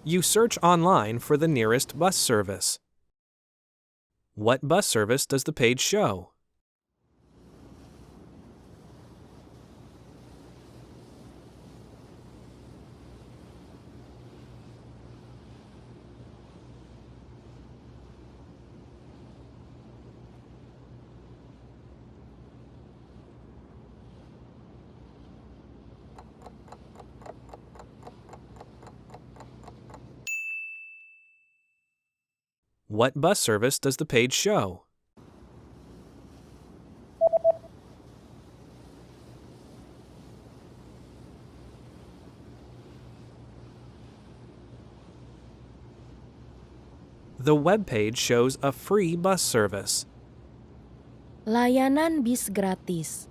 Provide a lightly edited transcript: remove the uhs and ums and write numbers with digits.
You search online for the nearest bus service. What bus service does the page show? What bus service does the page show? The web page shows a free bus service. Layanan bis gratis.